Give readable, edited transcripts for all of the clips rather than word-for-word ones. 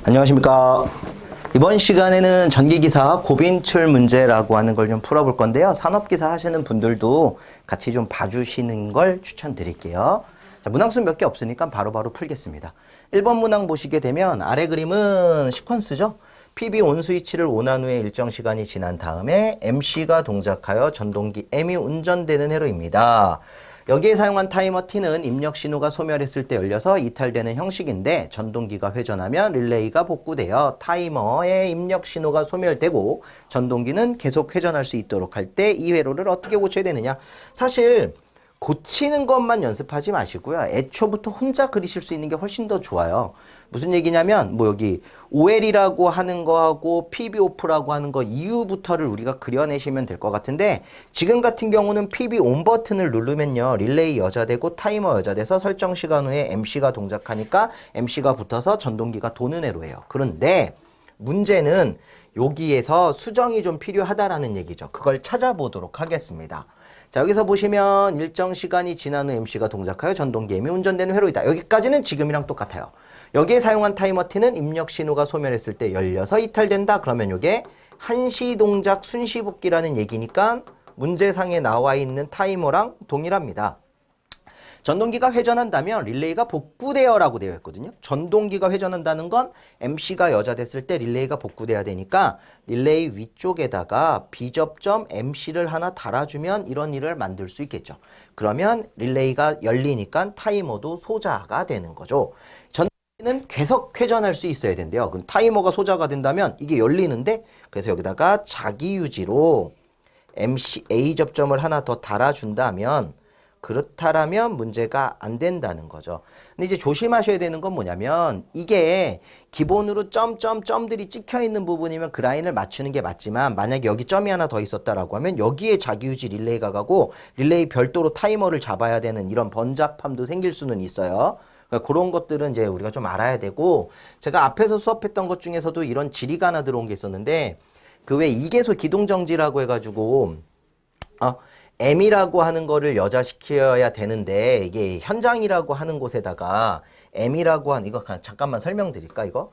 안녕하십니까. 이번 시간에는 전기기사 고빈출 문제라고 하는 걸 좀 풀어볼 건데요. 산업기사 하시는 분들도 같이 좀 봐주시는 걸 추천드릴게요. 자, 문항수 몇 개 없으니까 바로바로 풀겠습니다. 1번 문항 보시게 되면 아래 그림은 시퀀스죠. PB 온 스위치를 온한 후에 일정 시간이 지난 다음에 MC가 동작하여 전동기 M이 운전되는 회로입니다. 여기에 사용한 타이머 T는 입력 신호가 소멸했을 때 열려서 이탈되는 형식인데 전동기가 회전하면 릴레이가 복구되어 타이머의 입력 신호가 소멸되고 전동기는 계속 회전할 수 있도록 할 때 이 회로를 어떻게 고쳐야 되느냐. 사실 고치는 것만 연습하지 마시고요. 애초부터 혼자 그리실 수 있는 게 훨씬 더 좋아요. 무슨 얘기냐면 뭐 여기 OL이라고 하는 거하고 PB 오프라고 하는 거 이후부터를 우리가 그려내시면 될 것 같은데 지금 같은 경우는 PB 온 버튼을 누르면요. 릴레이 여자되고 타이머 여자돼서 설정 시간 후에 MC가 동작하니까 MC가 붙어서 전동기가 도는 회로예요. 그런데 문제는 여기에서 수정이 좀 필요하다라는 얘기죠. 그걸 찾아보도록 하겠습니다. 자, 여기서 보시면 일정 시간이 지난 후 MC가 동작하여 전동기 M이 운전되는 회로이다. 여기까지는 지금이랑 똑같아요. 여기에 사용한 타이머 T는 입력 신호가 소멸했을 때 열려서 이탈된다. 그러면 이게 한시 동작 순시복기라는 얘기니까 문제상에 나와 있는 타이머랑 동일합니다. 전동기가 회전한다면 릴레이가 복구되어라고 되어 있거든요. 전동기가 회전한다는 건 MC가 여자됐을 때 릴레이가 복구돼야 되니까 릴레이 위쪽에다가 비접점 MC를 하나 달아주면 이런 일을 만들 수 있겠죠. 그러면 릴레이가 열리니까 타이머도 소자가 되는 거죠. 전동기는 계속 회전할 수 있어야 된대요. 그럼 타이머가 소자가 된다면 이게 열리는데 그래서 여기다가 자기 유지로 MC A 접점을 하나 더 달아준다면 그렇다라면 문제가 안 된다는 거죠. 근데 이제 조심하셔야 되는 건 뭐냐면 이게 기본으로 점들이 찍혀 있는 부분이면 그 라인을 맞추는 게 맞지만 만약에 여기 점이 하나 더 있었다라고 하면 여기에 자기유지 릴레이가 가고 릴레이 별도로 타이머를 잡아야 되는 이런 번잡함도 생길 수는 있어요. 그러니까 그런 것들은 이제 우리가 좀 알아야 되고 제가 앞에서 수업했던 것 중에서도 이런 지리가 하나 들어온 게 있었는데 그 외 이계소 기동정지라고 해가지고 M이라고 하는 거를 여자시켜야 되는데 이게 현장이라고 하는 곳에다가 M이라고 하는 이거 잠깐만 설명드릴까 이거?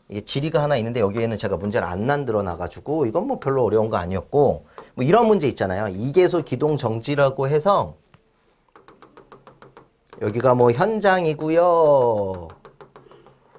이게 지리가 하나 있는데 여기에는 제가 문제를 안 만들어 놔가지고 이건 뭐 별로 어려운 거 아니었고 뭐 이런 문제 있잖아요. 이계소 기동 정지라고 해서 여기가 뭐 현장이고요.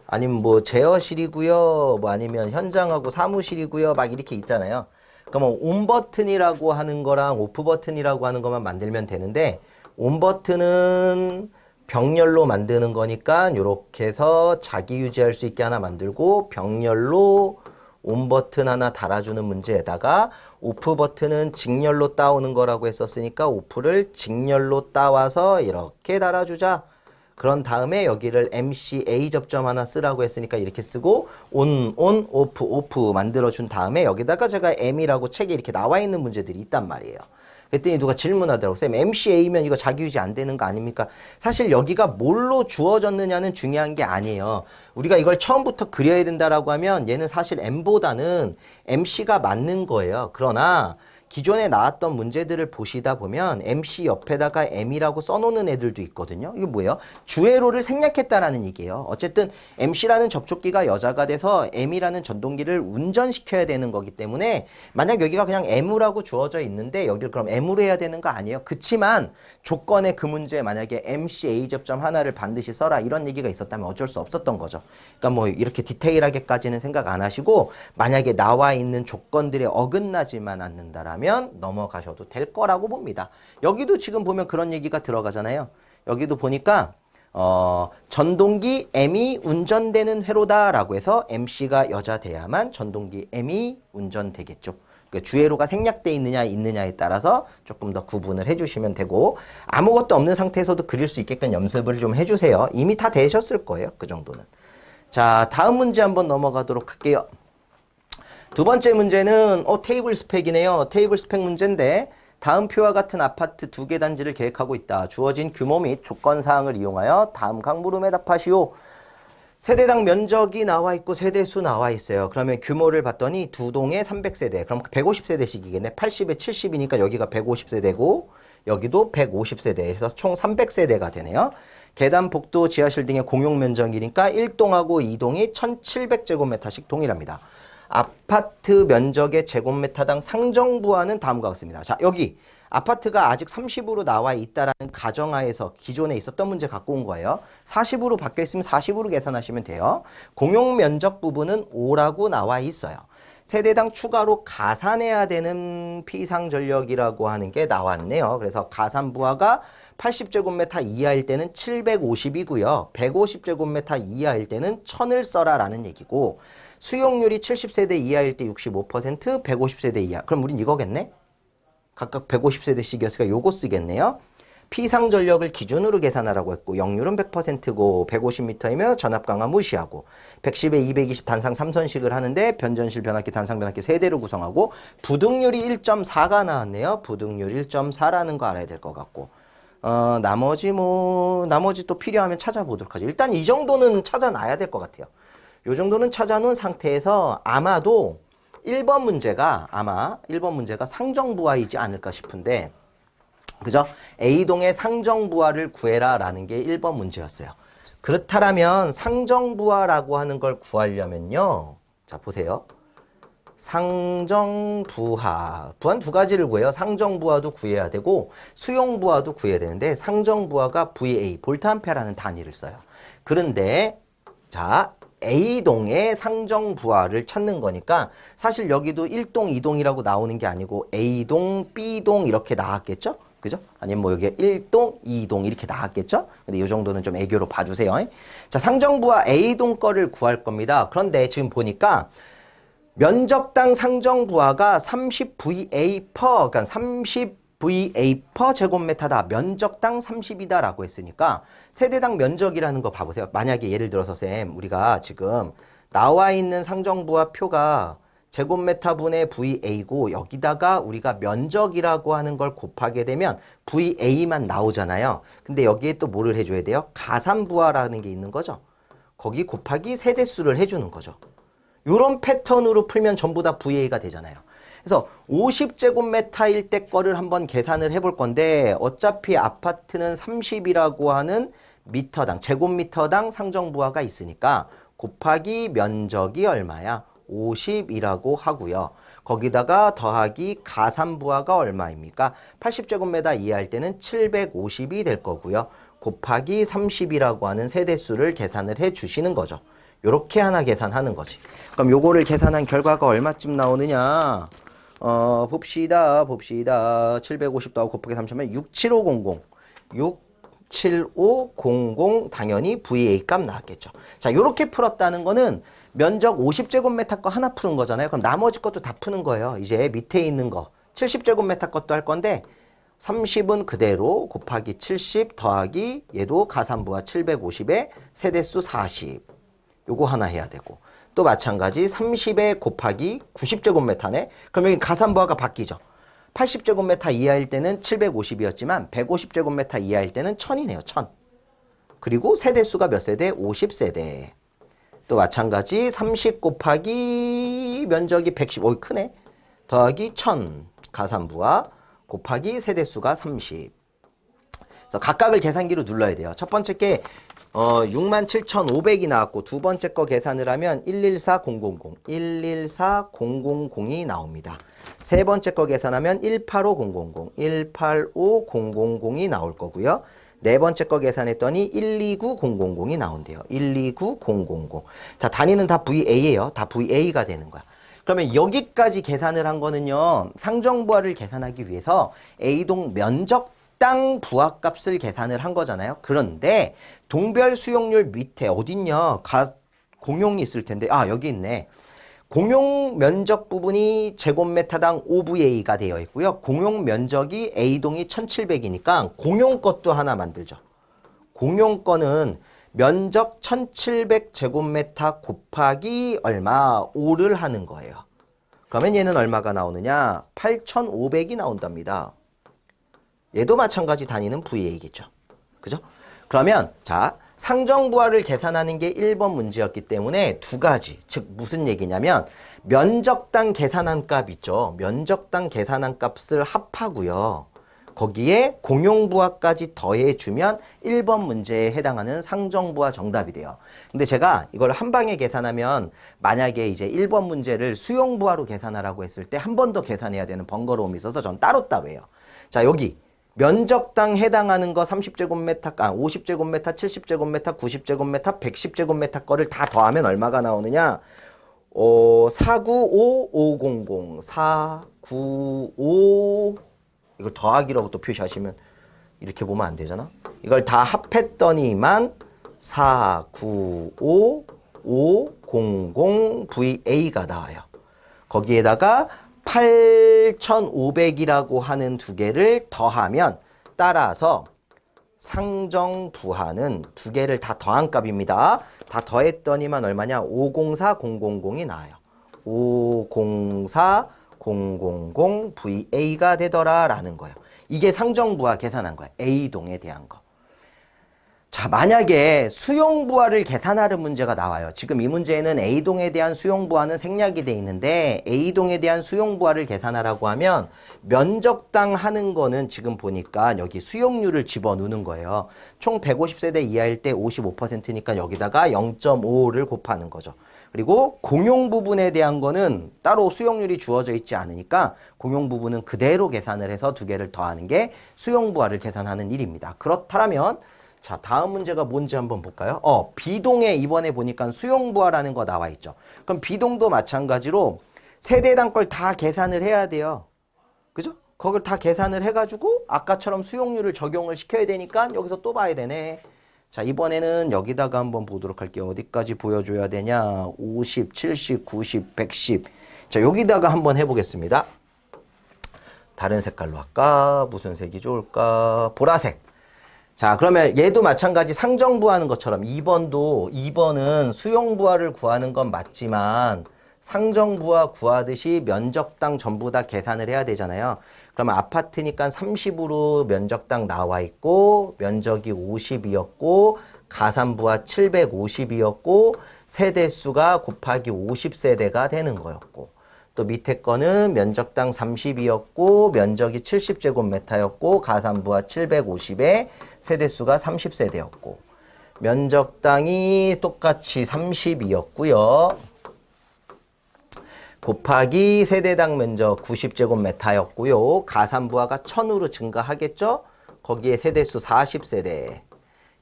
아니면 뭐 제어실이고요. 뭐 아니면 현장하고 사무실이고요. 막 이렇게 있잖아요. 그러면 온 버튼이라고 하는 거랑 오프 버튼이라고 하는 것만 만들면 되는데 온 버튼은 병렬로 만드는 거니까 이렇게 해서 자기 유지할 수 있게 하나 만들고 병렬로 온 버튼 하나 달아주는 문제에다가 오프 버튼은 직렬로 따오는 거라고 했었으니까 오프를 직렬로 따와서 이렇게 달아주자. 그런 다음에 여기를 MCA 접점 하나 쓰라고 했으니까 이렇게 쓰고 온, 오프 만들어준 다음에 여기다가 제가 M이라고 책에 이렇게 나와 있는 문제들이 있단 말이에요. 그랬더니 누가 질문하더라고. 쌤, MCA면 이거 자기유지 안 되는 거 아닙니까? 사실 여기가 뭘로 주어졌느냐는 중요한 게 아니에요. 우리가 이걸 처음부터 그려야 된다라고 하면 얘는 사실 M보다는 MC가 맞는 거예요. 그러나 기존에 나왔던 문제들을 보시다 보면 MC 옆에다가 M이라고 써놓는 애들도 있거든요. 이게 뭐예요? 주회로를 생략했다라는 얘기예요. 어쨌든 MC라는 접촉기가 여자가 돼서 M이라는 전동기를 운전시켜야 되는 거기 때문에 만약 여기가 그냥 M이라고 주어져 있는데 여기를 그럼 M으로 해야 되는 거 아니에요? 그치만 조건에 그 문제에 만약에 MCA 접점 하나를 반드시 써라 이런 얘기가 있었다면 어쩔 수 없었던 거죠. 그러니까 뭐 이렇게 디테일하게까지는 생각 안 하시고 만약에 나와 있는 조건들에 어긋나지만 않는다라면 넘어가셔도 될 거라고 봅니다. 여기도 지금 보면 그런 얘기가 들어가잖아요. 여기도 보니까 전동기 M이 운전되는 회로다라고 해서 MC가 여자 돼야만 전동기 M이 운전되겠죠. 그러니까 주회로가 생략돼 있느냐 있느냐에 따라서 조금 더 구분을 해주시면 되고 아무것도 없는 상태에서도 그릴 수 있게끔 연습을 좀 해주세요. 이미 다 되셨을 거예요. 그 정도는. 자, 다음 문제 한번 넘어가도록 할게요. 두 번째 문제는 테이블 스펙이네요. 테이블 스펙 문제인데 다음 표와 같은 아파트 2개 단지를 계획하고 있다. 주어진 규모 및 조건 사항을 이용하여 다음 각 물음에 답하시오. 세대당 면적이 나와 있고 세대수 나와 있어요. 그러면 규모를 봤더니 두 동에 300세대. 그럼 150세대씩이겠네. 80에 70이니까 여기가 150세대고 여기도 150세대에서 총 300세대가 되네요. 계단, 복도, 지하실 등의 공용 면적이니까 1동하고 2동이 1700제곱미터씩 동일합니다. 아파트 면적의 제곱미터당 상정부하는 다음과 같습니다. 자, 여기 아파트가 아직 30으로 나와 있다라는 가정하에서 기존에 있었던 문제 갖고 온 거예요. 40으로 바뀌어 있으면 40으로 계산하시면 돼요. 공용 면적 부분은 5라고 나와 있어요. 세대당 추가로 가산해야 되는 피상전력이라고 하는 게 나왔네요. 그래서 가산부하가 80제곱미터 이하일 때는 750이고요. 150제곱미터 이하일 때는 1000을 써라 라는 얘기고, 수용률이 70세대 이하일 때 65%, 150세대 이하. 그럼 우린 이거겠네? 각각 150세대씩이었으니까 요거 쓰겠네요. 피상전력을 기준으로 계산하라고 했고, 역률은 100%고 150m이면 전압강화 무시하고, 110에 220 단상 3선식을 하는데 변전실, 변압기, 단상, 변압기 3대를 구성하고, 부등률이 1.4가 나왔네요. 부등률 1.4라는 거 알아야 될 것 같고, 나머지 또 필요하면 찾아보도록 하죠. 일단 이 정도는 찾아놔야 될 것 같아요. 요 정도는 찾아놓은 상태에서 아마도 1번 문제가 상정부하이지 않을까 싶은데, 그죠? A동의 상정부하를 구해라 라는 게 1번 문제였어요. 그렇다면 상정부하라고 하는 걸 구하려면요. 자, 보세요. 상정부하. 부하는 두 가지를 구해요. 상정부하도 구해야 되고 수용부하도 구해야 되는데, 상정부하가 VA, 볼트암페어라는 단위를 써요. 그런데 자, A동의 상정부하를 찾는 거니까 사실 여기도 1동, 2동이라고 나오는 게 아니고 A동, B동 이렇게 나왔겠죠? 그죠? 아니면 뭐 여기에 1동, 2동 이렇게 나왔겠죠? 근데 이 정도는 좀 애교로 봐주세요. 자, 상정부하 A동 거를 구할 겁니다. 그런데 지금 보니까 면적당 상정부하가 30VA 그러니까 30VA per 제곱미터다. 면적당 30이다 라고 했으니까 세대당 면적이라는 거 봐보세요. 만약에 예를 들어서 쌤, 우리가 지금 나와 있는 상정부하 표가 제곱미터분의 VA고 여기다가 우리가 면적이라고 하는 걸 곱하게 되면 VA만 나오잖아요. 근데 여기에 또 뭐를 해줘야 돼요? 가산부하라는 게 있는 거죠. 거기 곱하기 세대수를 해주는 거죠. 요런 패턴으로 풀면 전부 다 VA가 되잖아요. 그래서 50제곱미터일 때 거를 한번 계산을 해볼 건데, 어차피 아파트는 30이라고 하는 미터당, 제곱미터당 상정부하가 있으니까 곱하기 면적이 얼마야? 50이라고 하고요. 거기다가 더하기 가산부하가 얼마입니까? 80제곱미터 이하일 때는 750이 될 거고요. 곱하기 30이라고 하는 세대수를 계산을 해 주시는 거죠. 요렇게 하나 계산하는 거지. 그럼 요거를 계산한 결과가 얼마쯤 나오느냐? 봅시다. 750 더하고 곱하기 30하면 67500. 67500 당연히 VA 값 나왔겠죠. 자, 요렇게 풀었다는 거는 면적 50제곱미터 거 하나 푸는 거잖아요. 그럼 나머지 것도 다 푸는 거예요. 이제 밑에 있는 거 70제곱미터 것도 할 건데, 30은 그대로 곱하기 70 더하기 얘도 가산부하 750에 세대수 40. 요거 하나 해야 되고, 또 마찬가지 30에 곱하기 90제곱미터네. 그럼 여기 가산부하가 바뀌죠. 80제곱미터 이하일 때는 750이었지만 150제곱미터 이하일 때는 1000이네요. 1000. 그리고 세대수가 몇 세대? 50세대. 또 마찬가지 30 곱하기 면적이 110. 크네. 더하기 1000. 가산부하 곱하기 세대수가 30. 그래서 각각을 계산기로 눌러야 돼요. 첫 번째 게 67,500이 나왔고, 두 번째 거 계산을 하면 114000, 114000이 나옵니다. 세 번째 거 계산하면 185000, 185000이 나올 거고요. 네 번째 거 계산했더니 129000이 나온대요. 129000. 자, 단위는 다 VA예요. 다 VA가 되는 거야. 그러면 여기까지 계산을 한 거는요, 상정부하를 계산하기 위해서 A동 면적 땅 부하값을 계산을 한 거잖아요. 그런데 동별 수용률 밑에 어딨냐? 공용이 있을 텐데, 여기 있네. 공용 면적 부분이 제곱미터당 5VA가 되어 있고요. 공용 면적이 A동이 1700이니까 공용 것도 하나 만들죠. 공용 거는 면적 1700제곱미터 곱하기 얼마? 5를 하는 거예요. 그러면 얘는 얼마가 나오느냐? 8500이 나온답니다. 얘도 마찬가지 단위는 VA겠죠. 그죠? 그러면 자, 상정부하를 계산하는 게 1번 문제였기 때문에 두 가지, 즉 무슨 얘기냐면 면적당 계산한 값 있죠. 면적당 계산한 값을 합하고요. 거기에 공용부하까지 더해주면 1번 문제에 해당하는 상정부하 정답이 돼요. 근데 제가 이걸 한 방에 계산하면 만약에 이제 1번 문제를 수용부하로 계산하라고 했을 때 한 번 더 계산해야 되는 번거로움이 있어서 전 따로 해요. 자, 여기 면적당 해당하는 거 30제곱미터, 50제곱미터, 70제곱미터, 90제곱미터, 110제곱미터 거를 다 더하면 얼마가 나오느냐? 495500, 495 이걸 더하기라고 또 표시하시면 이렇게 보면 안 되잖아. 이걸 다 합했더니만 495500VA가 나와요. 거기에다가 8500이라고 하는 두 개를 더하면 따라서 상정부하는 두 개를 다 더한 값입니다. 다 더했더니만 얼마냐? 504000이 나와요. 504000VA가 되더라 라는 거예요. 이게 상정부하 계산한 거야. A동에 대한 거. 자, 만약에 수용부하를 계산하는 문제가 나와요. 지금 이 문제에는 A동에 대한 수용부하는 생략이 돼 있는데 A동에 대한 수용부하를 계산하라고 하면 면적당 하는 거는 지금 보니까 여기 수용률을 집어넣는 거예요. 총 150세대 이하일 때 55%니까 여기다가 0.5를 곱하는 거죠. 그리고 공용 부분에 대한 거는 따로 수용률이 주어져 있지 않으니까 공용 부분은 그대로 계산을 해서 두 개를 더하는 게 수용부하를 계산하는 일입니다. 그렇다면 자, 다음 문제가 뭔지 한번 볼까요? B동에 이번에 보니까 수용부하라는 거 나와 있죠. 그럼 B동도 마찬가지로 세대당 걸 다 계산을 해야 돼요. 그죠? 그걸 다 계산을 해가지고 아까처럼 수용률을 적용을 시켜야 되니까 여기서 또 봐야 되네. 자, 이번에는 여기다가 한번 보도록 할게요. 어디까지 보여줘야 되냐? 50, 70, 90, 110. 자, 여기다가 한번 해보겠습니다. 다른 색깔로 할까? 무슨 색이 좋을까? 보라색. 자, 그러면 얘도 마찬가지 상정부하는 것처럼 2번은 수용부하를 구하는 건 맞지만 상정부하 구하듯이 면적당 전부 다 계산을 해야 되잖아요. 그러면 아파트니까 30으로 면적당 나와 있고 면적이 50이었고 가산부하 750이었고 세대수가 곱하기 50세대가 되는 거였고 또 밑에 거는 면적당 30이었고 면적이 70제곱미터였고 가산부하 750에 세대수가 30세대였고 면적당이 똑같이 30이었고요. 곱하기 세대당 면적 90제곱미터였고요. 가산부하가 1000으로 증가하겠죠? 거기에 세대수 40세대.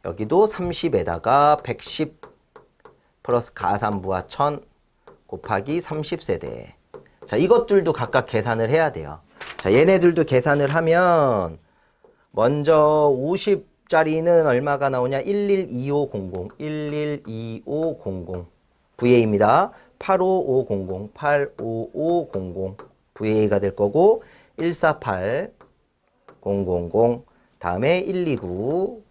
여기도 30에다가 110 플러스 가산부하 1000 곱하기 30세대. 자, 이것들도 각각 계산을 해야 돼요. 자, 얘네들도 계산을 하면 먼저 50짜리는 얼마가 나오냐? 112500, 112500 VA입니다. 8550, 85500 VA가 될 거고 148000 다음에 129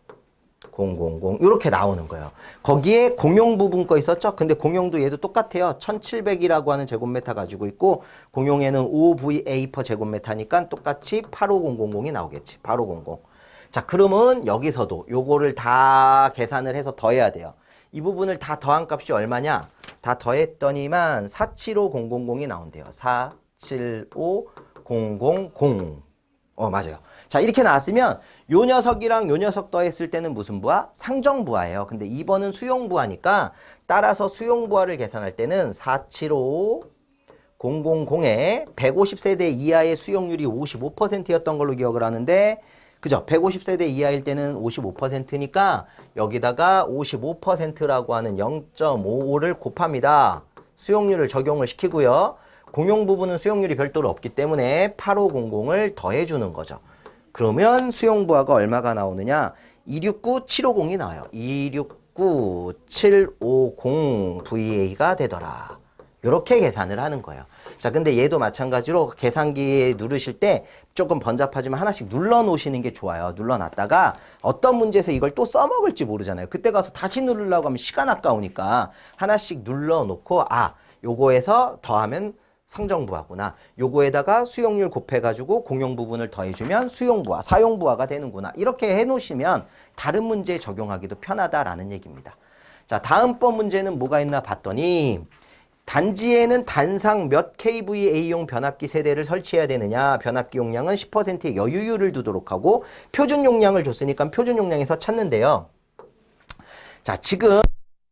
000 이렇게 나오는 거예요. 거기에 공용 부분 거 있었죠? 근데 공용도 얘도 똑같아요. 1700이라고 하는 제곱미터 가지고 있고 공용에는 5VA per 제곱미터니까 똑같이 85000이 나오겠지. 8500. 자, 그러면 여기서도 요거를 다 계산을 해서 더해야 돼요. 이 부분을 다 더한 값이 얼마냐? 다 더했더니만 475000이 나온대요. 475000. 맞아요. 자, 이렇게 나왔으면 요 녀석이랑 요 녀석 더했을 때는 무슨 부하? 상정부하예요. 근데 2번은 수용부하니까 따라서 수용부하를 계산할 때는 475000에 150세대 이하의 수용률이 55%였던 걸로 기억을 하는데 그죠? 150세대 이하일 때는 55%니까 여기다가 55%라고 하는 0.55를 곱합니다. 수용률을 적용을 시키고요. 공용 부분은 수용률이 별도로 없기 때문에 8500을 더해주는 거죠. 그러면 수용부하가 얼마가 나오느냐? 269750이 나와요. 269750 VA가 되더라. 이렇게 계산을 하는 거예요. 자, 근데 얘도 마찬가지로 계산기에 누르실 때 조금 번잡하지만 하나씩 눌러 놓으시는 게 좋아요. 눌러놨다가 어떤 문제에서 이걸 또 써먹을지 모르잖아요. 그때 가서 다시 누르려고 하면 시간 아까우니까 하나씩 눌러 놓고 요거에서 더하면 상정부하구나. 요거에다가 수용률 곱해가지고 공용 부분을 더해주면 수용부하, 사용부하가 되는구나. 이렇게 해놓으시면 다른 문제에 적용하기도 편하다라는 얘기입니다. 자, 다음번 문제는 뭐가 있나 봤더니 단지에는 단상 몇 kVA용 변압기 세대를 설치해야 되느냐. 변압기 용량은 10%의 여유율을 두도록 하고 표준 용량을 줬으니까 표준 용량에서 찾는데요. 자, 지금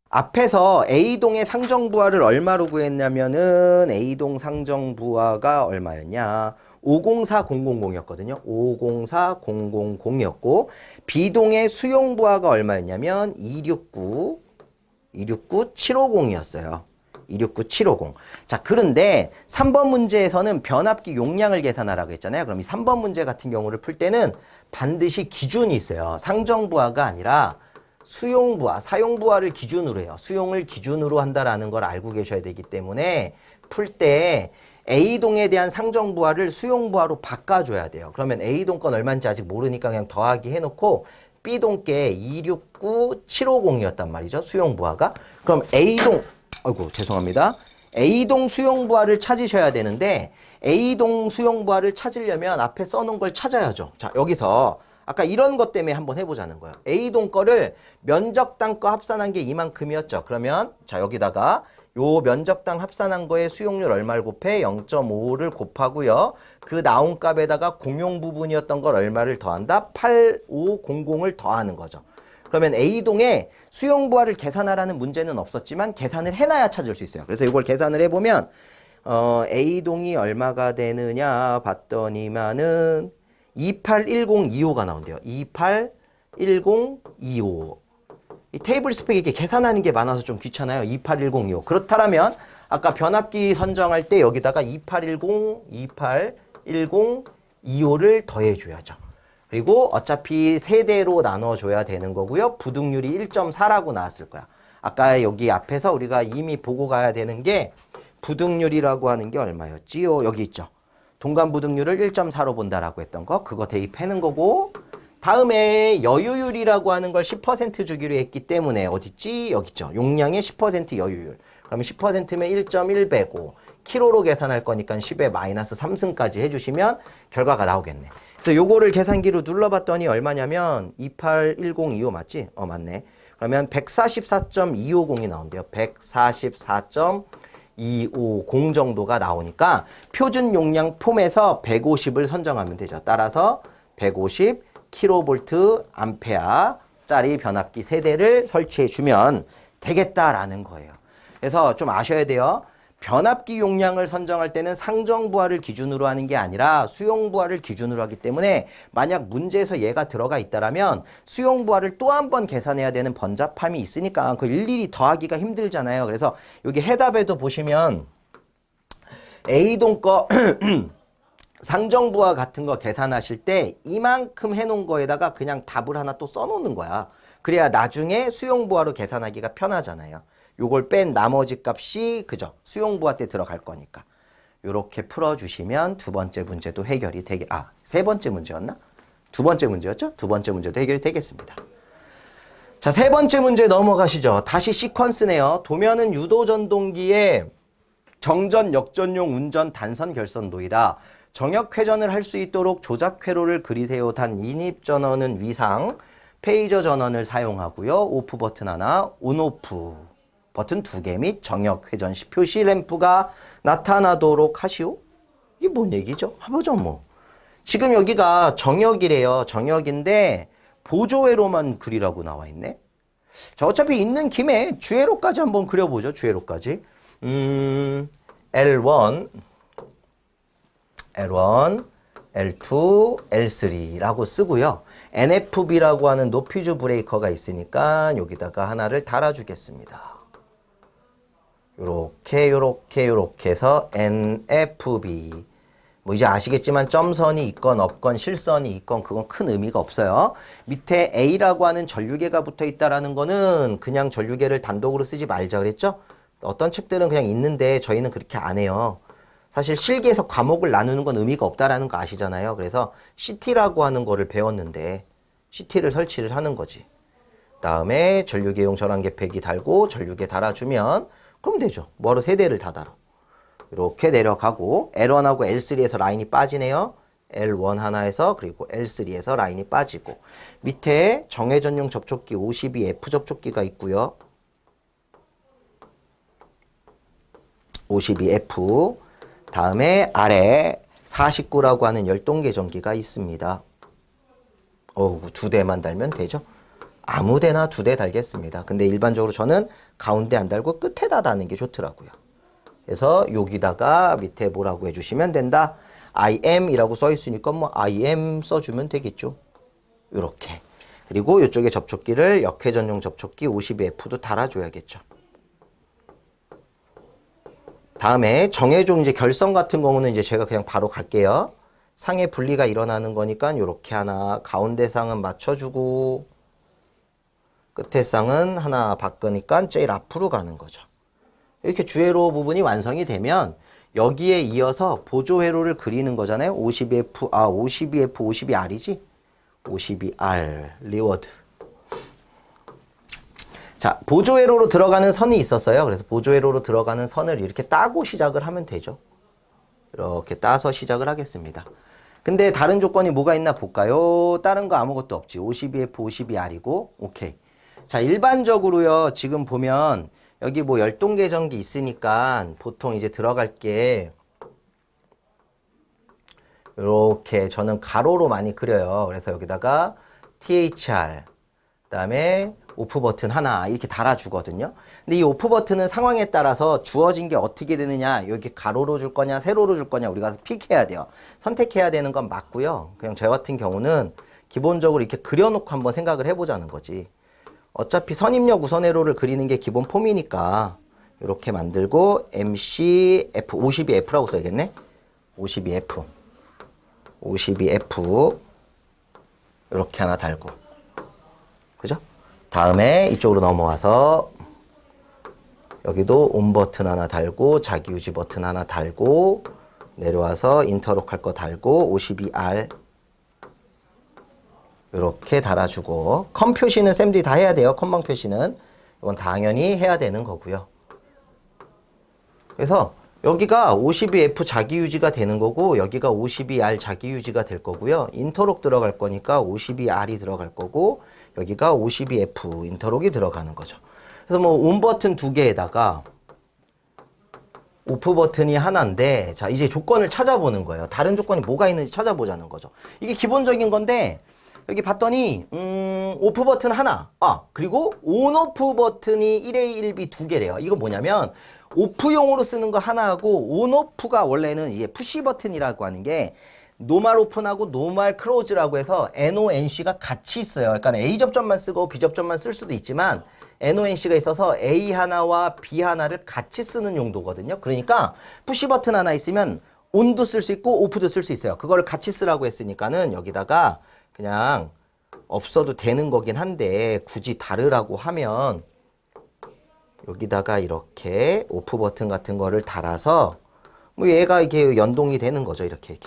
앞에서 A동의 상정부하를 얼마로 구했냐면은 A동 상정부하가 얼마였냐. 504000이었거든요. 504000이었고 B동의 수용부하가 얼마였냐면 269750이었어요. 269750. 자, 그런데 3번 문제에서는 변압기 용량을 계산하라고 했잖아요. 그럼 이 3번 문제 같은 경우를 풀 때는 반드시 기준이 있어요. 상정부하가 아니라 수용부하, 사용부하를 기준으로 해요. 수용을 기준으로 한다라는 걸 알고 계셔야 되기 때문에 풀 때 A동에 대한 상정부하를 수용부하로 바꿔줘야 돼요. 그러면 A동 건 얼마인지 아직 모르니까 그냥 더하기 해놓고 B동 게 269750이었단 말이죠. 수용부하가. 그럼 A동, 아이고 죄송합니다. A동 수용부하를 찾으셔야 되는데 A동 수용부하를 찾으려면 앞에 써놓은 걸 찾아야죠. 자, 여기서 아까 이런 것 때문에 한번 해보자는 거예요. A동 거를 면적당 거 합산한 게 이만큼이었죠. 그러면 자, 여기다가 요 면적당 합산한 거에 수용률 얼마를 곱해? 0.5를 곱하고요. 그 나온 값에다가 공용 부분이었던 걸 얼마를 더한다? 8500을 더하는 거죠. 그러면 A동에 수용부하를 계산하라는 문제는 없었지만 계산을 해놔야 찾을 수 있어요. 그래서 이걸 계산을 해보면 A동이 얼마가 되느냐 봤더니만은 281025가 나온대요. 281025. 이 테이블 스펙 이렇게 계산하는 게 많아서 좀 귀찮아요. 281025. 그렇다면 아까 변압기 선정할 때 여기다가 281025를 더해줘야죠. 그리고 어차피 세대로 나눠줘야 되는 거고요. 부등률이 1.4라고 나왔을 거야. 아까 여기 앞에서 우리가 이미 보고 가야 되는 게 부등률이라고 하는 게 얼마였지요? 여기 있죠. 동간 부등률을 1.4로 본다라고 했던 거. 그거 대입하는 거고 다음에 여유율이라고 하는 걸 10% 주기로 했기 때문에 어딨지? 여기 있죠. 용량의 10% 여유율. 그러면 10%면 1.1배고 킬로로 계산할 거니까 10의 마이너스 3승까지 해주시면 결과가 나오겠네. 그래서 요거를 계산기로 눌러봤더니 얼마냐면 281025 맞지? 맞네. 그러면 144.250이 나온대요. 144.250 정도가 나오니까 표준 용량 폼에서 150을 선정하면 되죠. 따라서 150 킬로볼트 암페어짜리 변압기 세대를 설치해 주면 되겠다라는 거예요. 그래서 좀 아셔야 돼요. 변압기 용량을 선정할 때는 상정부하를 기준으로 하는 게 아니라 수용부하를 기준으로 하기 때문에 만약 문제에서 얘가 들어가 있다라면 수용부하를 또 한 번 계산해야 되는 번잡함이 있으니까 그 일일이 더하기가 힘들잖아요. 그래서 여기 해답에도 보시면 A동 거 상정부하 같은 거 계산하실 때 이만큼 해놓은 거에다가 그냥 답을 하나 또 써놓는 거야. 그래야 나중에 수용부하로 계산하기가 편하잖아요. 요걸 뺀 나머지 값이 그죠? 수용부하 때 들어갈 거니까. 요렇게 풀어주시면 두 번째 문제도 해결이 되게, 세 번째 문제였나? 두 번째 문제였죠? 두 번째 문제도 해결이 되겠습니다. 자, 세 번째 문제 넘어가시죠. 다시 시퀀스네요. 도면은 유도전동기의 정전, 역전용 운전 단선 결선도이다. 정역 회전을 할 수 있도록 조작 회로를 그리세요. 단 인입 전원은 위상, 페이저 전원을 사용하고요. 오프 버튼 하나, 온오프 버튼 2개 및 정역 회전 시 표시 램프가 나타나도록 하시오. 이게 뭔 얘기죠? 해보죠 뭐. 지금 여기가 정역이래요. 정역인데 보조회로만 그리라고 나와 있네. 자, 어차피 있는 김에 주회로까지 한번 그려보죠. 주회로까지. L1, L2, L3라고 쓰고요. NFB라고 하는 노퓨즈 브레이커가 있으니까 여기다가 하나를 달아주겠습니다. 요렇게 해서 NFB. 뭐 이제 아시겠지만 점선이 있건 없건 실선이 있건 그건 큰 의미가 없어요. 밑에 A라고 하는 전류계가 붙어 있다라는 거는 그냥 전류계를 단독으로 쓰지 말자 그랬죠? 어떤 책들은 그냥 있는데 저희는 그렇게 안 해요. 사실 실기에서 과목을 나누는 건 의미가 없다라는 거 아시잖아요. 그래서 CT라고 하는 거를 배웠는데 CT를 설치를 하는 거지. 다음에 전류계용 전환계팩이 달고 전류계 달아주면 그럼 되죠. 뭐하러 세 대를 다 달아. 이렇게 내려가고 L1하고 L3에서 라인이 빠지네요. L1 하나에서 그리고 L3에서 라인이 빠지고 밑에 정회전용 접촉기 52F 접촉기가 있고요. 52F. 다음에 아래 49라고 하는 열동계 전기가 있습니다. 두 대만 달면 되죠. 아무 데나 두 대 달겠습니다. 근데 일반적으로 저는 가운데 안 달고 끝에다 다는 게 좋더라고요. 그래서 여기다가 밑에 뭐라고 해주시면 된다. IM이라고 써 있으니까 뭐 IM 써주면 되겠죠. 이렇게. 그리고 이쪽에 접촉기를 역회 전용 접촉기 52F도 달아줘야겠죠. 다음에 정해종 이제 결성 같은 경우는 이제 제가 그냥 바로 갈게요. 상의 분리가 일어나는 거니까 이렇게 하나, 가운데 상은 맞춰주고, 끝에 쌍은 하나 바꾸니까 제일 앞으로 가는 거죠. 이렇게 주회로 부분이 완성이 되면 여기에 이어서 보조회로를 그리는 거잖아요. 52F, 52R이지? 52R, 리워드. 자, 보조회로로 들어가는 선이 있었어요. 그래서 보조회로로 들어가는 선을 이렇게 따고 시작을 하면 되죠. 이렇게 따서 시작을 하겠습니다. 근데 다른 조건이 뭐가 있나 볼까요? 다른 거 아무것도 없지. 52F, 52R이고, 오케이. 자, 일반적으로요, 지금 보면 여기 뭐 열동계 전기 있으니까 보통 이제 들어갈 게 이렇게 저는 가로로 많이 그려요. 그래서 여기다가 THR, 그다음에 오프 버튼 하나 이렇게 달아주거든요. 근데 이 오프 버튼은 상황에 따라서 주어진 게 어떻게 되느냐, 여기 가로로 줄 거냐, 세로로 줄 거냐 우리가 픽해야 돼요. 선택해야 되는 건 맞고요. 그냥 저 같은 경우는 기본적으로 이렇게 그려놓고 한번 생각을 해보자는 거지. 어차피 선입력 우선회로를 그리는 게 기본 폼이니까 이렇게 만들고 MCF 52F라고 써야겠네. 52F 52F 이렇게 하나 달고, 그죠? 다음에 이쪽으로 넘어와서 여기도 온 버튼 하나 달고 자기 유지 버튼 하나 달고 내려와서 인터록 할 거 달고 52R 이렇게 달아주고, 컴 표시는 쌤들이 다 해야 돼요. 컴방 표시는 이건 당연히 해야 되는 거고요. 그래서 여기가 52F 자기 유지가 되는 거고 여기가 52R 자기 유지가 될 거고요. 인터록 들어갈 거니까 52R이 들어갈 거고 여기가 52F 인터록이 들어가는 거죠. 그래서 뭐 온 버튼 두 개에다가 오프 버튼이 하나인데, 자 이제 조건을 찾아보는 거예요. 다른 조건이 뭐가 있는지 찾아보자는 거죠. 이게 기본적인 건데 여기 봤더니 오프 버튼 하나, 그리고 온 오프 버튼이 1A 1B 두 개래요. 이거 뭐냐면 오프용으로 쓰는 거 하나하고 온 오프가 원래는 이게 푸시 버튼이라고 하는 게 노멀 오픈하고 노멀 클로즈라고 해서 NONC가 같이 있어요. 그러니까 A 접점만 쓰고 B 접점만 쓸 수도 있지만 NONC가 있어서 A 하나와 B 하나를 같이 쓰는 용도거든요. 그러니까 푸시 버튼 하나 있으면 온도 쓸 수 있고 오프도 쓸 수 있어요. 그걸 같이 쓰라고 했으니까는 여기다가 그냥 없어도 되는 거긴 한데 굳이 다르라고 하면 여기다가 이렇게 오프 버튼 같은 거를 달아서 뭐 얘가 이게 연동이 되는 거죠. 이렇게.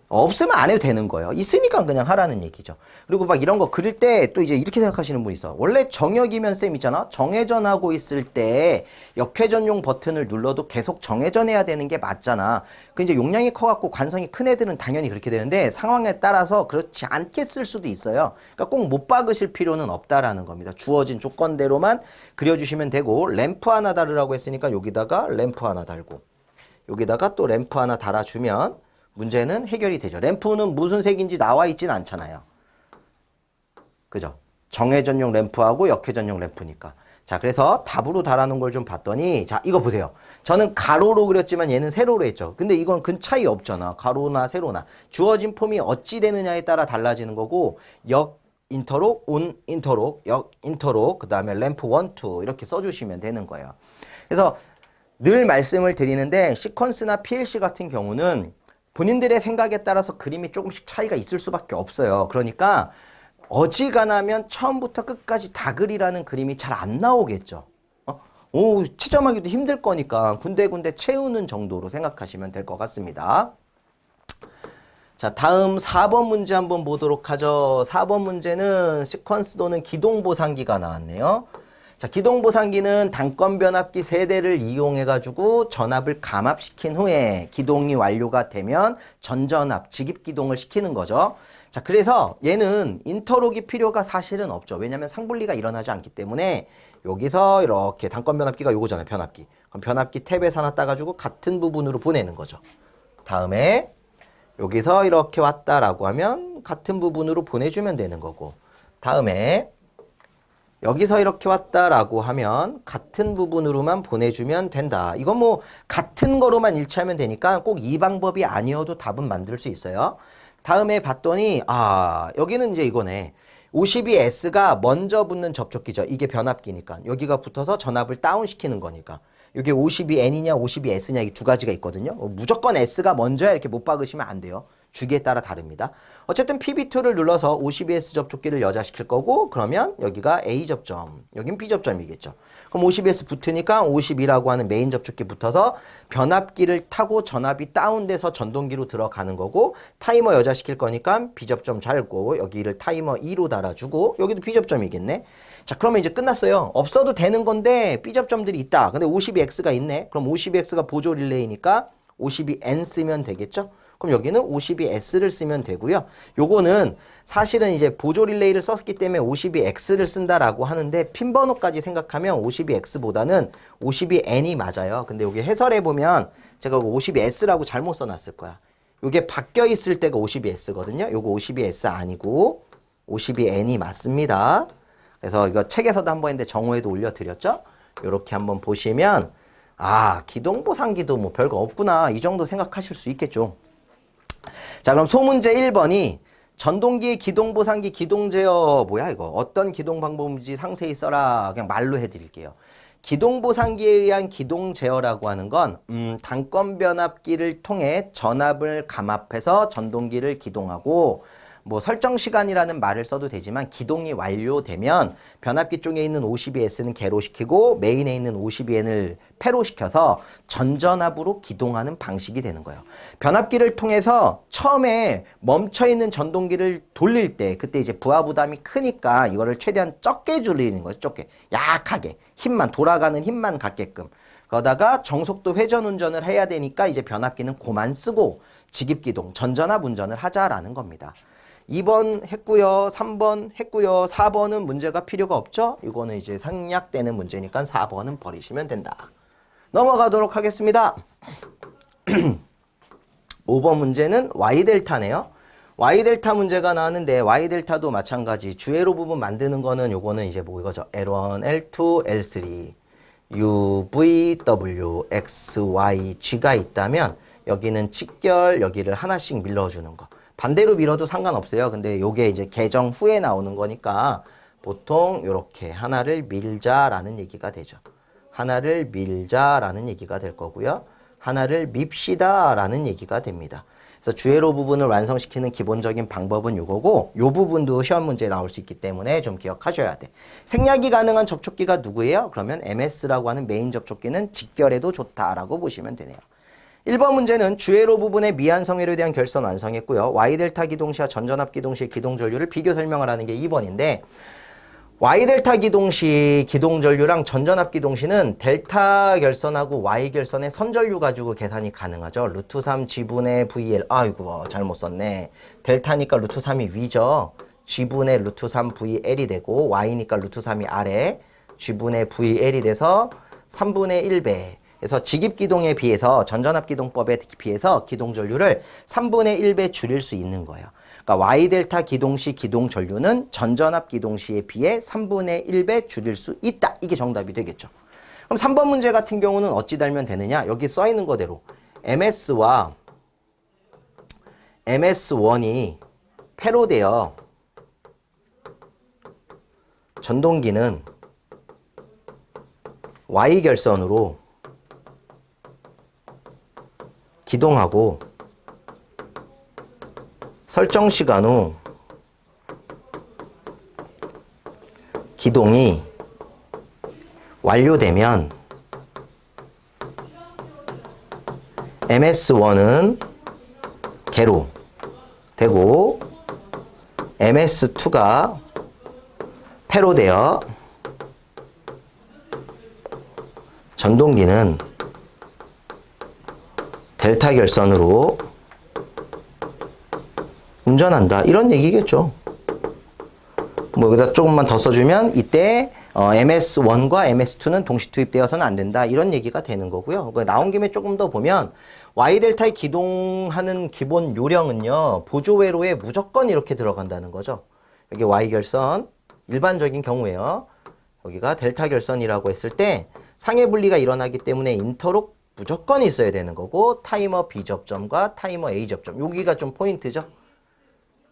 없으면 안 해도 되는 거예요. 있으니까 그냥 하라는 얘기죠. 그리고 막 이런 거 그릴 때 또 이제 이렇게 생각하시는 분 있어. 원래 정역이면 쌤 있잖아. 정회전하고 있을 때 역회전용 버튼을 눌러도 계속 정회전해야 되는 게 맞잖아. 그 이제 용량이 커갖고 관성이 큰 애들은 당연히 그렇게 되는데 상황에 따라서 그렇지 않게 쓸 수도 있어요. 그러니까 꼭 못 박으실 필요는 없다라는 겁니다. 주어진 조건대로만 그려주시면 되고, 램프 하나 달으라고 했으니까 여기다가 램프 하나 달고 여기다가 또 램프 하나 달아주면 문제는 해결이 되죠. 램프는 무슨 색인지 나와 있진 않잖아요. 그죠? 정회전용 램프하고 역회전용 램프니까. 자, 그래서 답으로 달아놓은 걸 좀 봤더니, 자, 이거 보세요. 저는 가로로 그렸지만 얘는 세로로 했죠. 근데 이건 큰 차이 없잖아. 가로나 세로나. 주어진 폼이 어찌 되느냐에 따라 달라지는 거고, 역 인터록, 온 인터록, 역 인터록, 그 다음에 램프 1, 2 이렇게 써주시면 되는 거예요. 그래서 늘 말씀을 드리는데 시퀀스나 PLC 같은 경우는 본인들의 생각에 따라서 그림이 조금씩 차이가 있을 수밖에 없어요. 그러니까 어지간하면 처음부터 끝까지 다 그리라는 그림이 잘 안 나오겠죠. 채점하기도 힘들 거니까 군데군데 채우는 정도로 생각하시면 될 것 같습니다. 자, 다음 4번 문제 한번 보도록 하죠. 4번 문제는 시퀀스 도는 기동보상기가 나왔네요. 자, 기동보상기는 단건변압기 3대를 이용해가지고 전압을 감압시킨 후에 기동이 완료가 되면 전전압, 직입기동을 시키는 거죠. 자, 그래서 얘는 인터록이 필요가 사실은 없죠. 왜냐면 상분리가 일어나지 않기 때문에 여기서 이렇게 단권 변압기가 요거잖아요. 변압기. 그럼 변압기 탭에서 하나 따가지고 같은 부분으로 보내는 거죠. 다음에 여기서 이렇게 왔다라고 하면 같은 부분으로 보내주면 되는 거고, 다음에 여기서 이렇게 왔다라고 하면 같은 부분으로만 보내주면 된다. 이건 뭐 같은 거로만 일치하면 되니까 꼭 이 방법이 아니어도 답은 만들 수 있어요. 다음에 봤더니 여기는 이제 이거네. 52S가 먼저 붙는 접촉기죠. 이게 변압기니까. 여기가 붙어서 전압을 다운시키는 거니까. 이게 52N이냐 52S냐 이 두 가지가 있거든요. 무조건 S가 먼저야 이렇게 못 박으시면 안 돼요. 주기에 따라 다릅니다. 어쨌든 PB2를 눌러서 52S 접촉기를 여자시킬 거고, 그러면 여기가 A 접점, 여긴 B 접점이겠죠. 그럼 52S 붙으니까 52라고 하는 메인 접촉기 붙어서 변압기를 타고 전압이 다운돼서 전동기로 들어가는 거고, 타이머 여자시킬 거니까 B 접점 잘고 여기를 타이머 2로 달아주고, 여기도 B 접점이겠네. 자, 그러면 이제 끝났어요. 없어도 되는 건데 B 접점들이 있다. 근데 52X가 있네. 그럼 52X가 보조 릴레이니까 52N 쓰면 되겠죠? 그럼 여기는 52S를 쓰면 되고요. 요거는 사실은 이제 보조 릴레이를 썼기 때문에 52X를 쓴다라고 하는데, 핀 번호까지 생각하면 52X보다는 52N이 맞아요. 근데 여기 해설해 보면 제가 52S라고 잘못 써놨을 거야. 요게 바뀌어 있을 때가 52S거든요. 요거 52S 아니고 52N이 맞습니다. 그래서 이거 책에서도 한번 했는데 정오에도 올려드렸죠. 요렇게 한번 보시면 기동보상기도 뭐 별거 없구나, 이 정도 생각하실 수 있겠죠. 자, 그럼 소문제 1번이 전동기의 기동보상기 기동제어 뭐야 이거, 어떤 기동 방법인지 상세히 써라. 그냥 말로 해드릴게요. 기동보상기에 의한 기동제어라고 하는 건 단권 변압기를 통해 전압을 감압해서 전동기를 기동하고, 뭐 설정 시간이라는 말을 써도 되지만 기동이 완료되면 변압기 쪽에 있는 52S는 개로시키고 메인에 있는 52N을 폐로시켜서 전전압으로 기동하는 방식이 되는 거예요. 변압기를 통해서 처음에 멈춰있는 전동기를 돌릴 때, 그때 이제 부하 부담이 크니까 이거를 최대한 적게 줄이는 거죠. 적게, 약하게, 힘만, 돌아가는 힘만 갖게끔. 그러다가 정속도 회전 운전을 해야 되니까 이제 변압기는 고만 쓰고 직입기동, 전전압 운전을 하자라는 겁니다. 2번 했고요. 3번 했고요. 4번은 문제가 필요가 없죠? 이거는 이제 생략되는 문제니까 4번은 버리시면 된다. 넘어가도록 하겠습니다. 5번 문제는 Y델타네요. Y델타 문제가 나왔는데, Y델타도 마찬가지. 주회로 부분 만드는 거는 요거는 이제 뭐 이거죠. L1, L2, L3, U, V, W, X, Y, G가 있다면 여기는 직결, 여기를 하나씩 밀어주는 거. 반대로 밀어도 상관없어요. 근데 요게 이제 개정 후에 나오는 거니까 보통 요렇게 하나를 밀자라는 얘기가 되죠. 하나를 밀자라는 얘기가 될 거고요. 하나를 밉시다라는 얘기가 됩니다. 그래서 주회로 부분을 완성시키는 기본적인 방법은 요거고, 요 부분도 시험 문제에 나올 수 있기 때문에 좀 기억하셔야 돼. 생략이 가능한 접촉기가 누구예요? 그러면 MS라고 하는 메인 접촉기는 직결해도 좋다라고 보시면 되네요. 1번 문제는 주회로 부분의 미한성회로에 대한 결선 완성했고요. Y델타 기동시와 전전압 기동시의 기동전류를 비교 설명을 하는 게 2번인데, Y델타 기동시 기동전류랑 전전압 기동시는 델타 결선하고 Y 결선의 선전류 가지고 계산이 가능하죠. 루트 3 G분의 VL. 아이고 잘못 썼네. 델타니까 루트 3이 위죠. G분의 루트 3 VL이 되고, Y니까 루트 3이 아래, G분의 VL이 돼서 3분의 1배. 그래서 직입기동에 비해서, 전전압기동법에 비해서 기동전류를 3분의 1배 줄일 수 있는 거예요. 그러니까 Y델타 기동시 기동전류는 전전압 기동시에 비해 3분의 1배 줄일 수 있다. 이게 정답이 되겠죠. 그럼 3번 문제 같은 경우는 어찌 달면 되느냐? 여기 써 있는 거대로 MS와 MS1이 패로되어 전동기는 Y결선으로 기동하고 설정 시간 후 기동이 완료되면 MS1은 개로 되고 MS2가 패로 되어 전동기는 델타 결선으로 운전한다. 이런 얘기겠죠. 뭐 여기다 조금만 더 써주면 이때 MS1과 MS2는 동시 투입되어서는 안 된다. 이런 얘기가 되는 거고요. 나온 김에 조금 더 보면 Y 델타에 기동하는 기본 요령은요. 보조 회로에 무조건 이렇게 들어간다는 거죠. 여기 Y 결선 일반적인 경우에요. 여기가 델타 결선이라고 했을 때 상해 분리가 일어나기 때문에 인터록 무조건 있어야 되는 거고 타이머 B 접점과 타이머 A 접점 여기가 좀 포인트죠.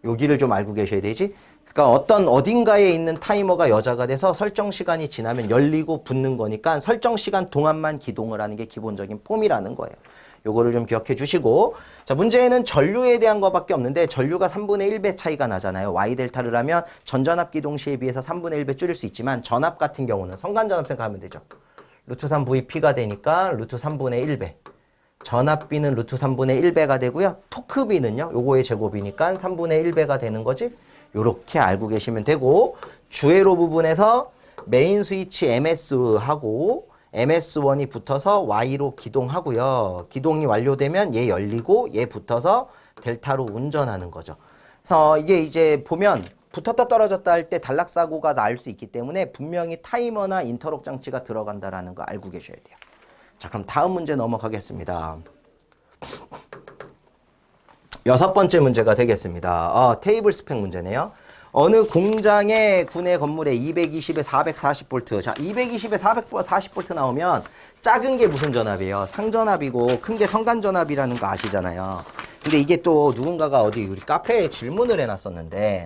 여기를 좀 알고 계셔야 되지. 그러니까 어딘가에 있는 타이머가 여자가 돼서 설정 시간이 지나면 열리고 붙는 거니까 설정 시간 동안만 기동을 하는 게 기본적인 폼이라는 거예요. 요거를 좀 기억해 주시고 자 문제는 전류에 대한 거밖에 없는데 전류가 3분의 1배 차이가 나잖아요. Y 델타를 하면 전전압 기동 시에 비해서 3분의 1배 줄일 수 있지만 전압 같은 경우는 성간전압 생각하면 되죠. 루트 3 VP가 되니까 루트 3분의 1배 전압비는 루트 3분의 1배가 되고요. 토크비는요. 요거의 제곱이니까 3분의 1배가 되는 거지. 요렇게 알고 계시면 되고 주회로 부분에서 메인 스위치 MS하고 MS1이 붙어서 Y로 기동하고요. 기동이 완료되면 얘 열리고 얘 붙어서 델타로 운전하는 거죠. 그래서 이게 이제 보면 붙었다 떨어졌다 할 때 단락사고가 날 수 있기 때문에 분명히 타이머나 인터록 장치가 들어간다라는 거 알고 계셔야 돼요. 자, 그럼 다음 문제 넘어가겠습니다. 6번째 문제가 되겠습니다. 테이블 스펙 문제네요. 어느 공장의 구내 건물에 220에 440V. 자, 220에 440V 나오면 작은 게 무슨 전압이에요? 상전압이고 큰 게 성간전압이라는 거 아시잖아요. 근데 이게 또 누군가가 어디 우리 카페에 질문을 해놨었는데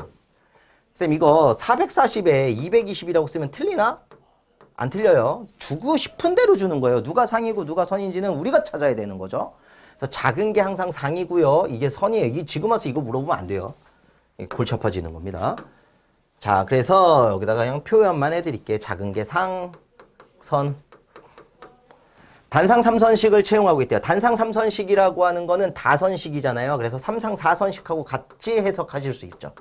쌤 이거 440에 220이라고 쓰면 틀리나? 안 틀려요. 주고 싶은 대로 주는 거예요. 누가 상이고 누가 선인지는 우리가 찾아야 되는 거죠. 그래서 작은 게 항상 상이고요. 이게 선이에요. 이게 지금 와서 이거 물어보면 안 돼요. 골치 아파지는 겁니다. 자, 그래서 여기다가 그냥 표현만 해드릴게요. 작은 게 상, 선. 단상 3선식을 채용하고 있대요. 단상 3선식이라고 하는 거는 다선식이잖아요. 그래서 3상 4선식하고 같이 해석하실 수 있죠.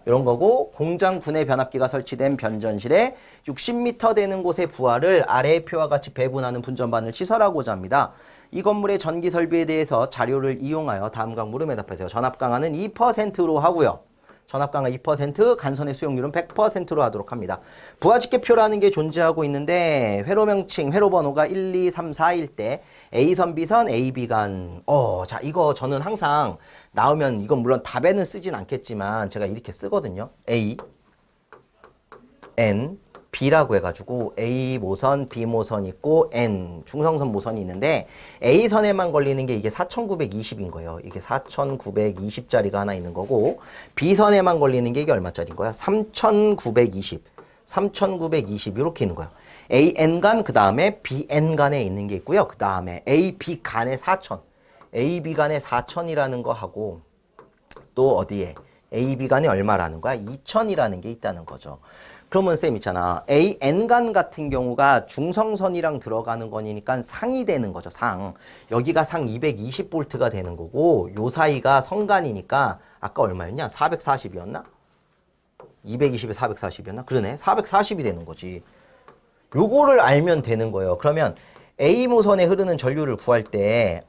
이런 거고 공장 구내 변압기가 설치된 변전실에 60m 되는 곳의 부하를 아래의 표와 같이 배분하는 분전반을 시설하고자 합니다. 이 건물의 전기 설비에 대해서 자료를 이용하여 다음과 물음에 답하세요. 전압 강화는 2%로 하고요. 전압 강화 2%, 간선의 수용률은 100%로 하도록 합니다. 부하 직계표라는 게 존재하고 있는데 회로 명칭, 회로 번호가 1, 2, 3, 4일 때 A선, B선, AB간. 자, 이거 저는 항상 나오면 이건 물론 답에는 쓰진 않겠지만 제가 이렇게 쓰거든요. A, N, B라고 해가지고 A 모선, B 모선 있고 N 중성선 모선이 있는데 A선에만 걸리는 게 이게 4920인 거예요. 이게 4920짜리가 하나 있는 거고 B선에만 걸리는 게 이게 얼마짜리인 거야? 3920 이렇게 있는 거예요. AN간 그 다음에 BN간에 있는 게 있고요. 그 다음에 AB간에 4000 AB간에 4000이라는 거 하고 또 어디에 AB간에 얼마라는 거야? 2000이라는 게 있다는 거죠. 그러면 쌤 있잖아. AN간 같은 경우가 중성선이랑 들어가는 거니까 상이 되는 거죠. 상. 여기가 상 220V가 되는 거고 요 사이가 성간이니까 아까 얼마였냐? 440이었나? 220에 440이었나? 그러네. 440이 되는 거지. 요거를 알면 되는 거예요. 그러면 A 모선에 흐르는 전류를 구할 때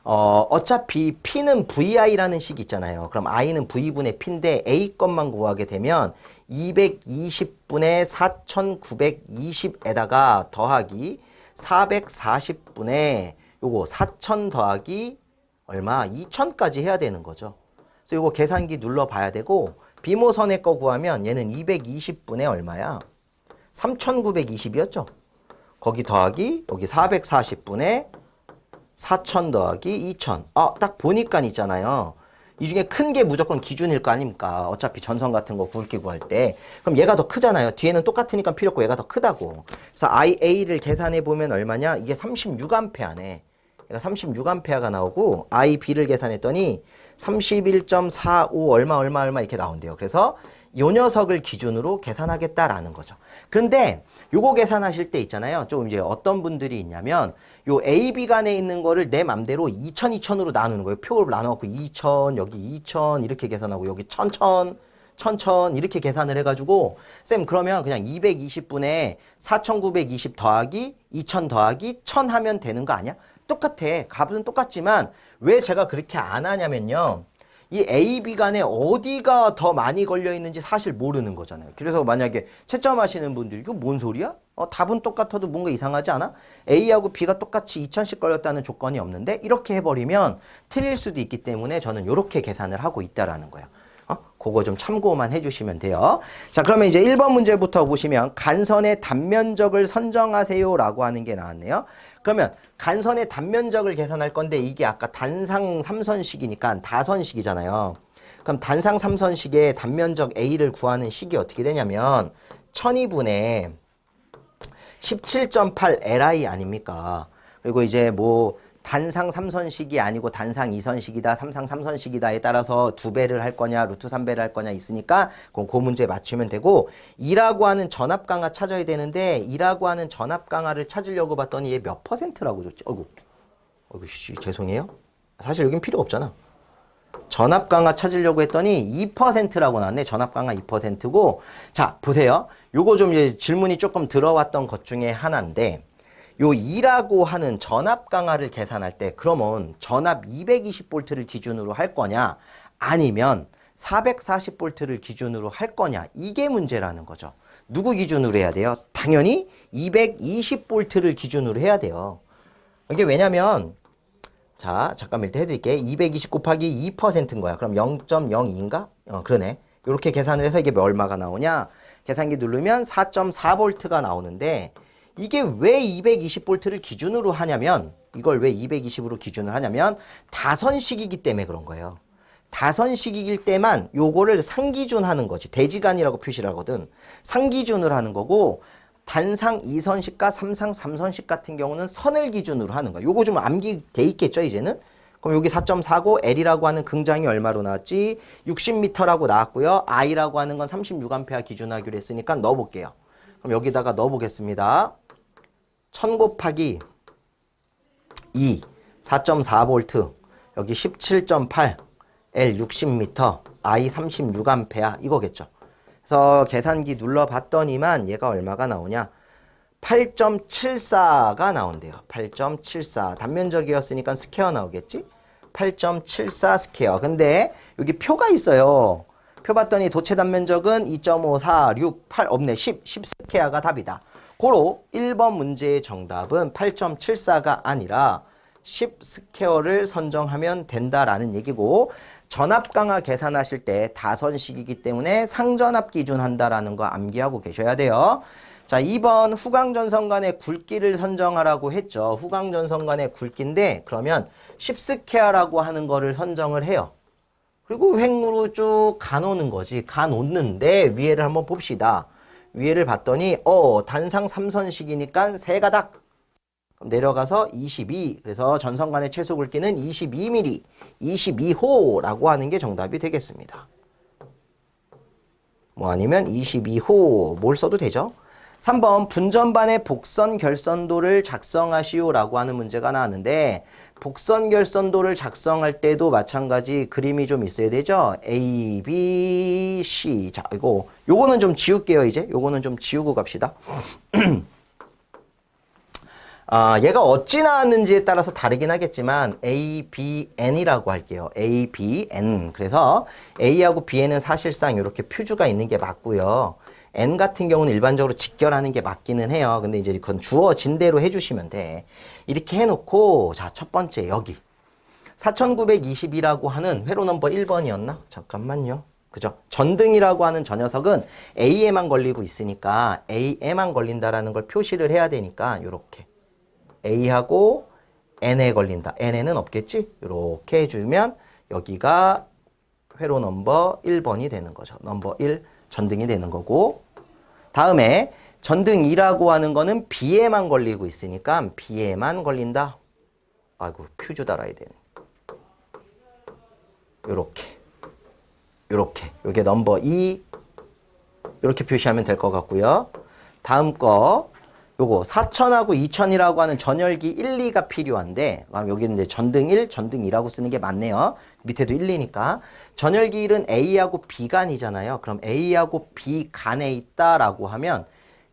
어차피 P는 VI라는 식이 있잖아요. 그럼 I는 V분의 P인데 A 것만 구하게 되면 220분의 4920에다가 더하기 440분의 요거 4000 더하기 얼마? 2000까지 해야 되는 거죠. 그래서 요거 계산기 눌러봐야 되고 B모선의 거 구하면 얘는 220분의 얼마야? 3920이었죠. 거기 더하기 여기 440분의 4000 더하기 2000. 딱 보니까 있잖아요. 이 중에 큰 게 무조건 기준일 거 아닙니까? 어차피 전선 같은 거 굵게 구할 때. 그럼 얘가 더 크잖아요. 뒤에는 똑같으니까 필요 없고 얘가 더 크다고. 그래서 IA를 계산해 보면 얼마냐? 이게 36A네. 얘가 36A가 나오고 IB를 계산했더니 31.45 얼마 이렇게 나온대요. 그래서 요 녀석을 기준으로 계산하겠다라는 거죠. 그런데 요거 계산하실 때 있잖아요. 좀 이제 어떤 분들이 있냐면 요 A, B 간에 있는 거를 내 맘대로 2000으로 나누는 거예요. 표를 나눠갖고 2000, 여기 2000 이렇게 계산하고 여기 1000 이렇게 계산을 해가지고 쌤 그러면 그냥 220분에 4920 더하기 2000 더하기 1000 하면 되는 거 아니야? 똑같아. 값은 똑같지만 왜 제가 그렇게 안 하냐면요. 이 A, B 간에 어디가 더 많이 걸려 있는지 사실 모르는 거잖아요. 그래서 만약에 채점하시는 분들이 이거 뭔 소리야? 답은 똑같아도 뭔가 이상하지 않아? A하고 B가 똑같이 2000씩 걸렸다는 조건이 없는데 이렇게 해버리면 틀릴 수도 있기 때문에 저는 이렇게 계산을 하고 있다라는 거예요. 그거 좀 참고만 해주시면 돼요. 자, 그러면 이제 1번 문제부터 보시면 간선의 단면적을 선정하세요 라고 하는 게 나왔네요. 그러면 간선의 단면적을 계산할 건데 이게 아까 단상 3선식이니까 다선식이잖아요. 그럼 단상 3선식의 단면적 A를 구하는 식이 어떻게 되냐면 12분의 17.8 Li 아닙니까? 그리고 이제 뭐 단상 3선식이 아니고 단상 2선식이다, 삼상 3선식이다에 따라서 2배를 할 거냐, 루트 3배를 할 거냐 있으니까 그 문제 맞추면 되고 2라고 하는 전압강하 찾아야 되는데 2라고 하는 전압강하를 찾으려고 봤더니 얘 몇 퍼센트라고 줬지? 어이구, 씨, 죄송해요. 사실 여긴 필요 없잖아. 전압강하 찾으려고 했더니 2%라고 나왔네. 전압강하 2%고. 자, 보세요. 요거 좀 이제 질문이 조금 들어왔던 것 중에 하나인데 요 2라고 하는 전압 강하를 계산할 때 그러면 전압 220V를 기준으로 할 거냐 아니면 440V를 기준으로 할 거냐 이게 문제라는 거죠. 누구 기준으로 해야 돼요? 당연히 220V를 기준으로 해야 돼요. 이게 왜냐면 자 잠깐만 일단 해드릴게. 220 곱하기 2%인 거야. 그럼 0.02인가? 그러네. 이렇게 계산을 해서 이게 얼마가 나오냐? 계산기 누르면 4.4V가 나오는데 이게 왜 220V를 기준으로 하냐면 이걸 왜 220으로 기준을 하냐면 다선식이기 때문에 그런 거예요. 다선식일 때만 요거를 상기준 하는 거지. 대지간이라고 표시를 하거든. 상기준을 하는 거고 단상 2선식과 삼상 3선식 같은 경우는 선을 기준으로 하는 거야. 요거 좀 암기돼 있겠죠 이제는? 그럼 여기 4.49 L이라고 하는 긍장이 얼마로 나왔지? 60m라고 나왔고요. I라고 하는 건 36A 기준하기로 했으니까 넣어볼게요. 그럼 여기다가 넣어보겠습니다. 1000 곱하기 2, 4.4V, 여기 17.8, L 60m, I 36A 이거겠죠. 그래서 계산기 눌러봤더니만 얘가 얼마가 나오냐? 8.74가 나온대요. 8.74. 단면적이었으니까 스퀘어 나오겠지? 8.74 스퀘어. 근데 여기 표가 있어요. 표 봤더니 도체 단면적은 2.54, 6, 8 없네. 10 스퀘어가 답이다. 고로 1번 문제의 정답은 8.74가 아니라 10 스퀘어를 선정하면 된다라는 얘기고 전압 강하 계산하실 때 다선식이기 때문에 상전압 기준 한다라는 거 암기하고 계셔야 돼요. 자, 2번 후광전선 간의 굵기를 선정하라고 했죠. 후광전선 간의 굵기인데 그러면 10 스퀘어라고 하는 거를 선정을 해요. 그리고 횡으로 쭉 가노는 거지. 가놓는데 위에를 한번 봅시다. 위에를 봤더니 단상 3선식이니까 세 가닥 내려가서 22. 그래서 전선 간의 최소 굵기는 22mm, 22호라고 하는 게 정답이 되겠습니다. 뭐 아니면 22호 뭘 써도 되죠? 3번 분전반의 복선 결선도를 작성하시오라고 하는 문제가 나왔는데 복선 결선도를 작성할 때도 마찬가지 그림이 좀 있어야 되죠? A, B, C. 자, 요거는 좀 지울게요, 이제. 요거는 좀 지우고 갑시다. 얘가 어찌 나왔는지에 따라서 다르긴 하겠지만 A, B, N이라고 할게요. A, B, N. 그래서 A하고 B에는 사실상 이렇게 퓨즈가 있는 게 맞고요. N 같은 경우는 일반적으로 직결하는 게 맞기는 해요. 근데 이제 그건 주어진 대로 해주시면 돼. 이렇게 해놓고 자, 첫 번째 여기 4922라고 하는 회로 넘버 1번이었나? 잠깐만요. 그죠? 전등이라고 하는 저 녀석은 A에만 걸리고 있으니까 A에만 걸린다라는 걸 표시를 해야 되니까 요렇게 A하고 N에 걸린다. N에는 없겠지? 요렇게 해주면 여기가 회로 넘버 1번이 되는 거죠. 넘버 1 전등이 되는 거고 다음에 전등 2라고 하는 거는 B에만 걸리고 있으니까 B에만 걸린다. 아이고 퓨즈 달아야 되네. 요렇게 요게 넘버 2 요렇게 표시하면 될 것 같고요. 다음 거 요거 4000하고 2000이라고 하는 전열기 1, 2가 필요한데 여기는 이제 전등 1, 전등 2라고 쓰는 게 맞네요. 밑에도 1, 2니까 전열기 1은 A하고 B 간이잖아요. 그럼 A하고 B 간에 있다라고 하면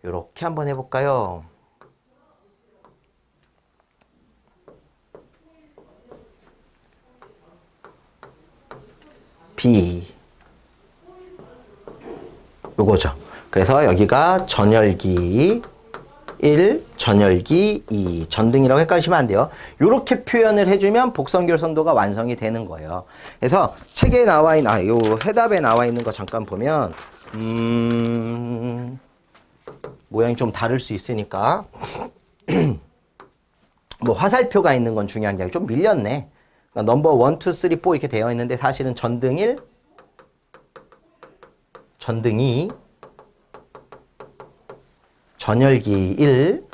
요렇게 한번 해볼까요? B. 요거죠. 그래서 여기가 전열기 1, 전열기 2, 전등이라고 헷갈리시면 안 돼요. 이렇게 표현을 해주면 복선결선도가 완성이 되는 거예요. 그래서 책에 나와 있는, 요 해답에 나와 있는 거 잠깐 보면, 모양이 좀 다를 수 있으니까. 뭐 화살표가 있는 건 중요한 게 아니고 좀 밀렸네. 그러니까 넘버 1, 2, 3, 4 이렇게 되어 있는데 사실은 전등 1, 전등 2, 전열기 1,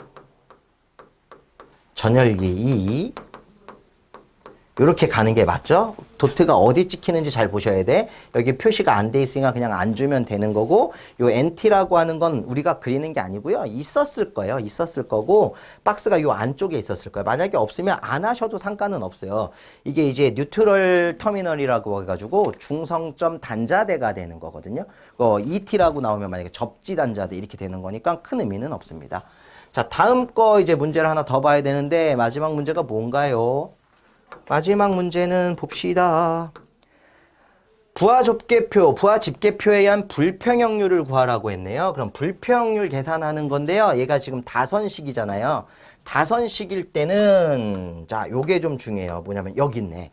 전열기 2 이렇게 가는 게 맞죠? 도트가 어디 찍히는지 잘 보셔야 돼. 여기 표시가 안 돼 있으니까 그냥 안 주면 되는 거고 요 NT라고 하는 건 우리가 그리는 게 아니고요. 있었을 거예요. 있었을 거고 박스가 요 안쪽에 있었을 거예요. 만약에 없으면 안 하셔도 상관은 없어요. 이게 이제 뉴트럴 터미널이라고 해가지고 중성점 단자대가 되는 거거든요. ET라고 나오면 만약에 접지 단자대 이렇게 되는 거니까 큰 의미는 없습니다. 자, 다음 거 이제 문제를 하나 더 봐야 되는데 마지막 문제가 뭔가요? 마지막 문제는 봅시다. 부하 집계표에 의한 불평형률을 구하라고 했네요. 그럼 불평형률 계산하는 건데요. 얘가 지금 다선식이잖아요. 다선식일 때는 자, 요게 좀 중요해요. 뭐냐면 여기 있네.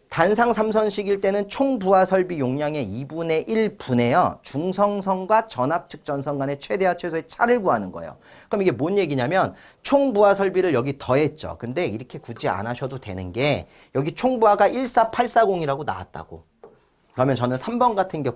단상 3선식일 때는 총 부하 설비 용량의 2분의 1분에요. 중성선과 전압측 전선 간의 최대와 최소의 차를 구하는 거예요. 그럼 이게 뭔 얘기냐면 총 부하 설비를 여기 더했죠. 근데 이렇게 굳이 안 하셔도 되는 게 여기 총 부하가 14840이라고 나왔다고. 그러면 저는 3번 같은 경우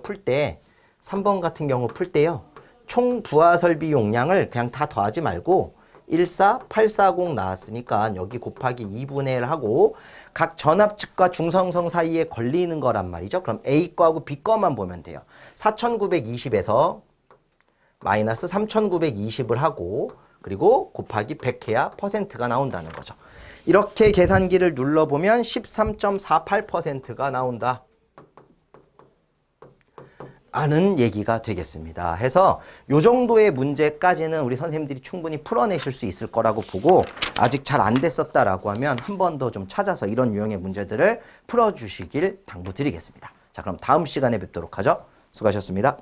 풀 때요. 총 부하 설비 용량을 그냥 다 더하지 말고 14840 나왔으니까 여기 곱하기 2분의 1 하고 각 전압측과 중성선 사이에 걸리는 거란 말이죠. 그럼 A 거하고 B 거만 보면 돼요. 4920에서 마이너스 3920을 하고 그리고 곱하기 100 해야 퍼센트가 나온다는 거죠. 이렇게 계산기를 눌러보면 13.48%가 나온다. 아는 얘기가 되겠습니다. 해서 요 정도의 문제까지는 우리 선생님들이 충분히 풀어내실 수 있을 거라고 보고 아직 잘 안 됐었다라고 하면 한 번 더 좀 찾아서 이런 유형의 문제들을 풀어주시길 당부드리겠습니다. 자, 그럼 다음 시간에 뵙도록 하죠. 수고하셨습니다.